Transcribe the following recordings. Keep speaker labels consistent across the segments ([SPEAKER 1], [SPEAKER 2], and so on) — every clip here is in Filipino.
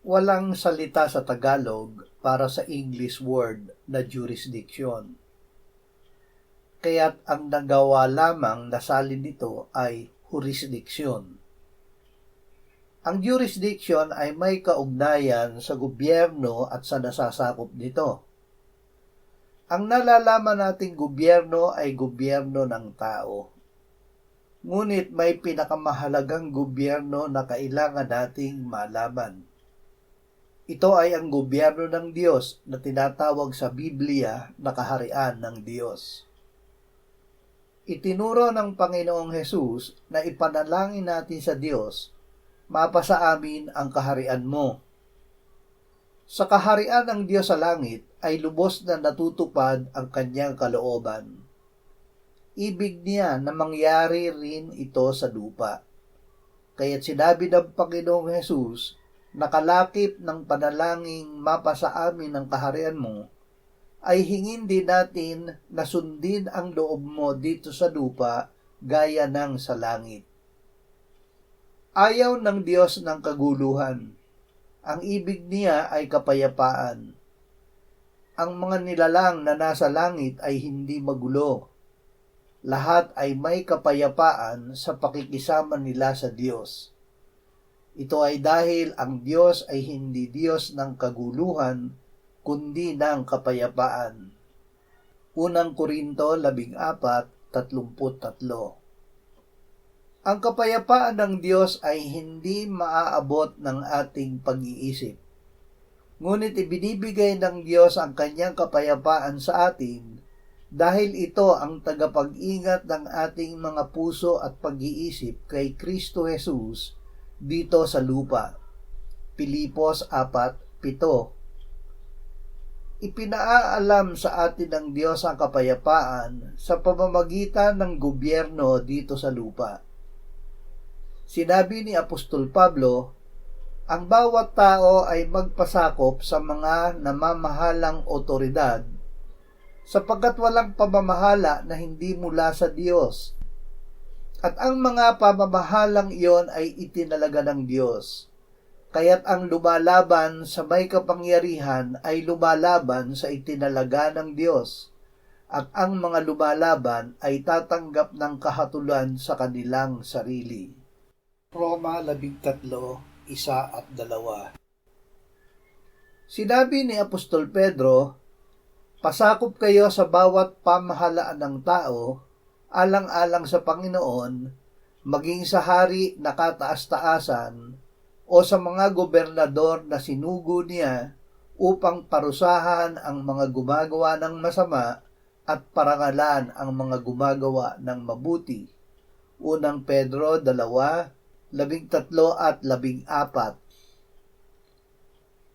[SPEAKER 1] Walang salita sa Tagalog para sa English word na jurisdiction. Kaya't ang nagawa lamang na salin nito ay jurisdiction. Ang jurisdiction ay may kaugnayan sa gobyerno at sa nasasakop nito. Ang nalalaman nating gobyerno ay gobyerno ng tao. Ngunit may pinakamahalagang gobyerno na kailangan nating malaman. Ito ay ang gobyerno ng Diyos na tinatawag sa Biblia na kaharian ng Diyos. Itinuro ng Panginoong Hesus na ipanalangin natin sa Diyos, mapasa amin ang kaharian mo. Sa kaharian ng Diyos sa langit ay lubos na natutupad ang kanyang kalooban. Ibig niya na mangyari rin ito sa lupa. Kaya't sinabi ng Panginoong Hesus, nakalakip ng panalangin mapasa amin ang kaharian mo, ay hingin din natin na sundin ang loob mo dito sa lupa gaya ng sa langit. Ayaw ng Diyos ng kaguluhan. Ang ibig niya ay kapayapaan. Ang mga nilalang na nasa langit ay hindi magulo. Lahat ay may kapayapaan sa pakikisama nila sa Diyos. Ito ay dahil ang Diyos ay hindi Diyos ng kaguluhan, kundi ng kapayapaan. Unang Korinto 14:33. Ang kapayapaan ng Diyos ay hindi maaabot ng ating pag-iisip. Ngunit ibinibigay ng Diyos ang kanyang kapayapaan sa atin dahil ito ang tagapag-ingat ng ating mga puso at pag-iisip kay Kristo Jesus dito sa lupa. Pilipos 4:7. Ipinaalam sa atin ng Diyos ang kapayapaan sa pamamagitan ng gobyerno dito sa lupa. Sinabi ni Apostol Pablo, ang bawat tao ay magpasakop sa mga namamahalang otoridad sapagkat walang pamamahala na hindi mula sa Diyos. At ang mga pamamahalang iyon ay itinalaga ng Diyos. Kaya't ang lumalaban sa may kapangyarihan ay lumalaban sa itinalaga ng Diyos. At ang mga lumalaban ay tatanggap ng kahatulan sa kanilang sarili. Roma 13:1-2. Sinabi ni Apostol Pedro, pasakop kayo sa bawat pamahalaan ng tao, alang-alang sa Panginoon, maging sa hari na kataas-taasan, o sa mga gobernador na sinugo niya upang parusahan ang mga gumagawa ng masama at parangalan ang mga gumagawa ng mabuti. Unang Pedro 2:13-14.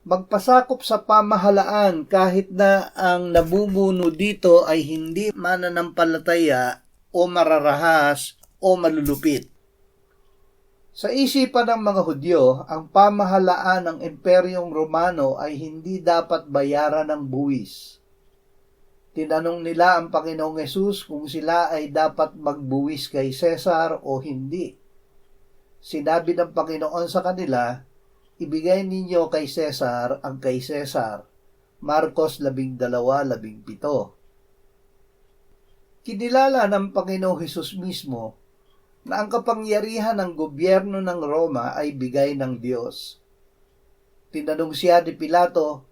[SPEAKER 1] Magpasakop sa pamahalaan kahit na ang namumuno dito ay hindi mananampalataya o mararahas o malulupit. Sa isipan ng mga Hudyo, ang pamahalaan ng Imperyong Romano ay hindi dapat bayaran ng buwis. Tinanong nila ang Panginoong Hesus kung sila ay dapat magbuwis kay Cesar o hindi. Sinabi ng Panginoon sa kanila, ibigay ninyo kay Cesar ang kay Cesar. Marcos 12:17. Kinilala ng Panginoong Hesus mismo na ang kapangyarihan ng gobyerno ng Roma ay bigay ng Diyos. Tinanong siya ni Pilato,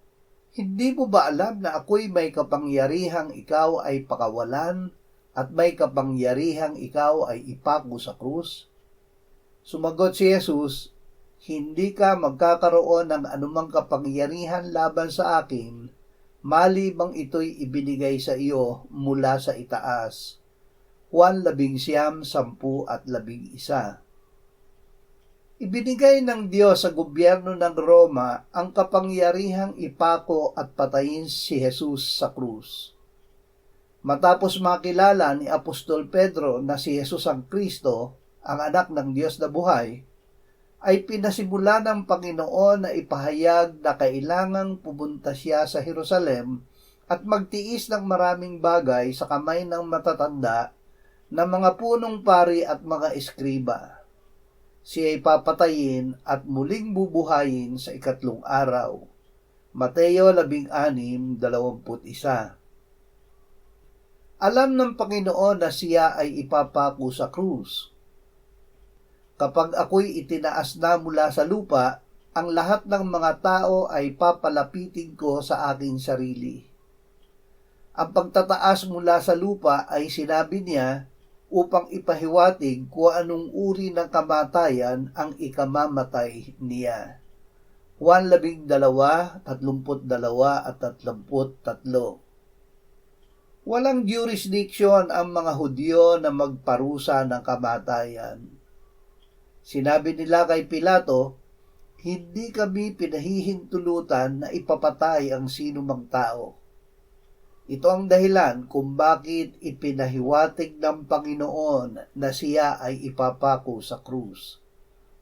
[SPEAKER 1] hindi mo ba alam na ako'y may kapangyarihang ikaw ay pakawalan at may kapangyarihang ikaw ay ipako sa krus? Sumagot si Jesus, hindi ka magkakaroon ng anumang kapangyarihan laban sa akin, malibang ito'y ibinigay sa iyo mula sa itaas. Juan 11:10-11. Ibinigay ng Diyos sa gobyerno ng Roma ang kapangyarihang ipako at patayin si Jesus sa krus. Matapos makilala ni Apostol Pedro na si Jesus ang Kristo, ang anak ng Diyos na buhay, ay pinasimula ng Panginoon na ipahayag na kailangang pumunta siya sa Jerusalem at magtiis ng maraming bagay sa kamay ng matatanda na mga punong pari at mga eskriba. Siya ay papatayin at muling bubuhayin sa ikatlong araw. Mateo 16:21. Alam ng Panginoon na siya ay ipapako sa krus. Kapag ako'y itinaas na mula sa lupa, ang lahat ng mga tao ay papalapitin ko sa aking sarili. Ang pagtataas mula sa lupa ay sinabi niya upang ipahiwatig kung anong uri ng kamatayan ang ikamamatay niya. Juan 12:32-33. Walang jurisdiction ang mga Hudyo na magparusa ng kamatayan. Sinabi nila kay Pilato, hindi kami pinahihintulutan na ipapatay ang sinumang tao. Ito ang dahilan kung bakit ipinahiwatig ng Panginoon na siya ay ipapako sa krus.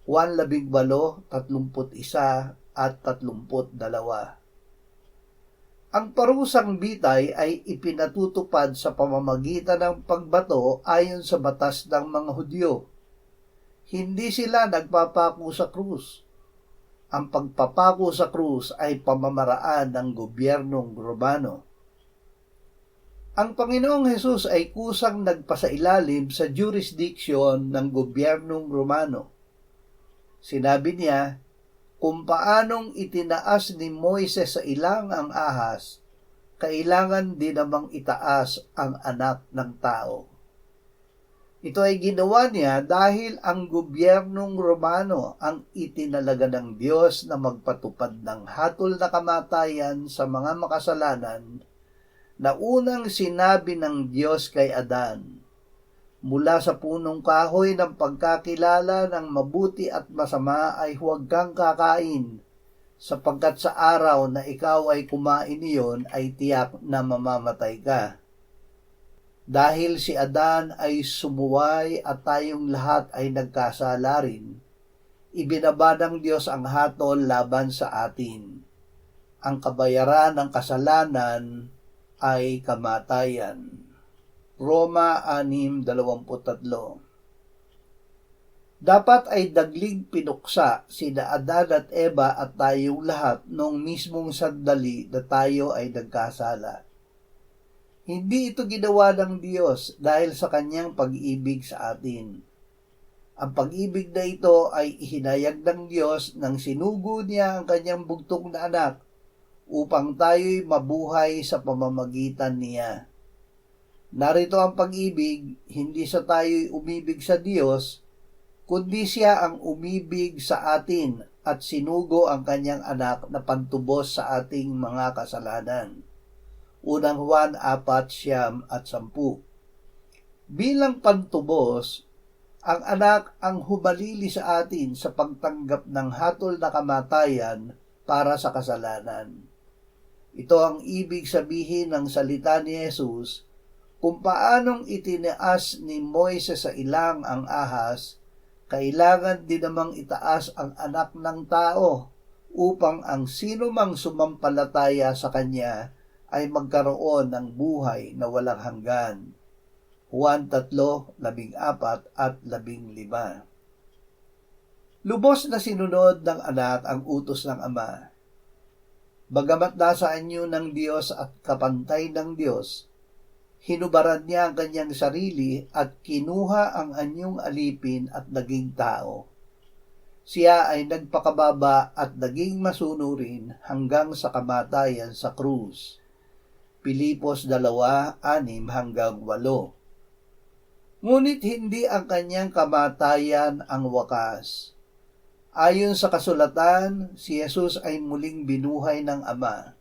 [SPEAKER 1] Juan 18:31-32. Ang parusang bitay ay ipinatutupad sa pamamagitan ng pagbato ayon sa batas ng mga Hudyo. Hindi sila nagpapako sa krus. Ang pagpapako sa krus ay pamamaraan ng gobyernong Romano. Ang Panginoong Hesus ay kusang nagpasailalim sa jurisdiction ng gobyernong Romano. Sinabi niya, kung paanong itinaas ni Moises sa ilang ang ahas, kailangan din namang itaas ang anak ng tao. Ito ay ginawa niya dahil ang gobyernong Romano ang itinalaga ng Diyos na magpatupad ng hatol na kamatayan sa mga makasalanan na unang sinabi ng Diyos kay Adan, mula sa punong kahoy ng pagkakilala ng mabuti at masama ay huwag kang kakain, sapagkat sa araw na ikaw ay kumain niyon ay tiyak na mamamatay ka. Dahil si Adan ay sumuway at tayong lahat ay nagkasala rin, ibinaba ng Diyos ang hatol laban sa atin. Ang kabayaran ng kasalanan ay kamatayan. Roma 6:23. Dapat ay daglig pinuksa sina Adan at Eva at tayong lahat noong mismong sandali na tayo ay nagkasala. Hindi ito ginawa ng Diyos dahil sa kanyang pag-ibig sa atin. Ang pag-ibig na ito ay ihinayag ng Diyos nang sinugo niya ang kanyang bugtong na anak upang tayo'y mabuhay sa pamamagitan niya. Narito ang pag-ibig, hindi sa tayo'y umibig sa Diyos, kundi siya ang umibig sa atin at sinugo ang kanyang anak na pantubos sa ating mga kasalanan. Unang Juan 4:9-10. Bilang pantubos, ang anak ang humalili sa atin sa pagtanggap ng hatol na kamatayan para sa kasalanan. Ito ang ibig sabihin ng salita ni Jesus kung paanong itinaas ni Moises sa ilang ang ahas, kailangan din namang itaas ang anak ng tao upang ang sino mang sumampalataya sa kanya ay magkaroon ng buhay na walang hanggan. Juan 3:14-15. Lubos na sinunod ng anak ang utos ng ama. Bagamat nasa anyo ng Diyos at kapantay ng Diyos, hinubaran niya ang kanyang sarili at kinuha ang anyong alipin at naging tao. Siya ay nagpakababa at naging masunurin hanggang sa kamatayan sa krus. Pilipos 2:6-8. Ngunit hindi ang kanyang kamatayan ang wakas. Ayon sa kasulatan, si Jesus ay muling binuhay ng Ama.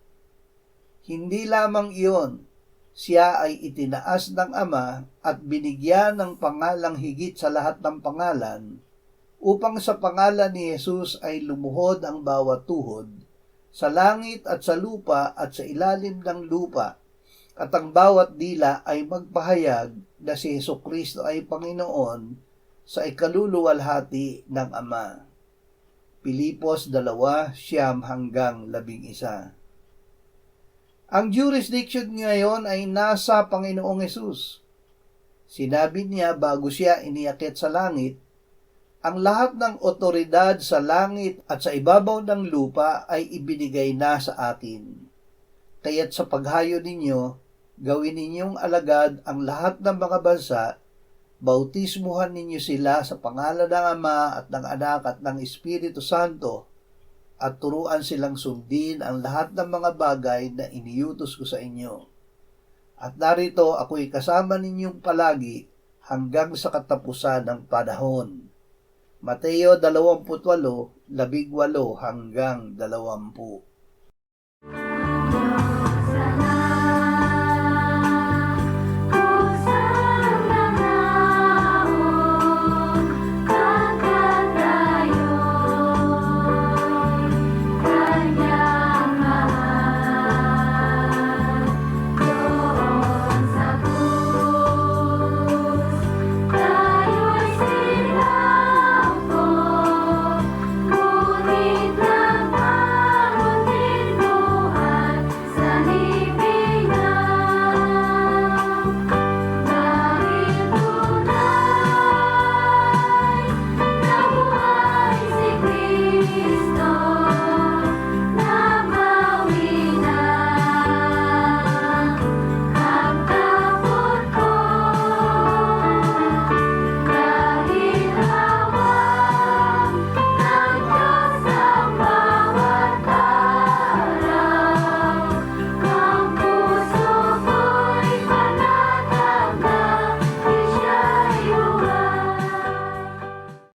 [SPEAKER 1] Hindi lamang iyon, siya ay itinaas ng Ama at binigyan ng pangalang higit sa lahat ng pangalan, upang sa pangalan ni Jesus ay lumuhod ang bawat tuhod, sa langit at sa lupa at sa ilalim ng lupa, at ang bawat dila ay magpahayag na si Jesucristo ay Panginoon sa ikaluluwalhati ng Ama. Pilipos 2:9-11. Ang jurisdiction ngayon ay nasa Panginoong Hesus. Sinabi niya bago siya iniakyat sa langit, Ang lahat ng otoridad sa langit at sa ibabaw ng lupa ay ibinigay na sa akin. Kaya't sa paghayo ninyo, gawin ninyong alagad ang lahat ng mga bansa, bautismuhan ninyo sila sa pangalan ng Ama at ng Anak at ng Espiritu Santo, at turuan silang sundin ang lahat ng mga bagay na iniutos ko sa inyo. At narito ako'y kasama ninyong palagi hanggang sa katapusan ng panahon. Mateo 28:18 hanggang 20.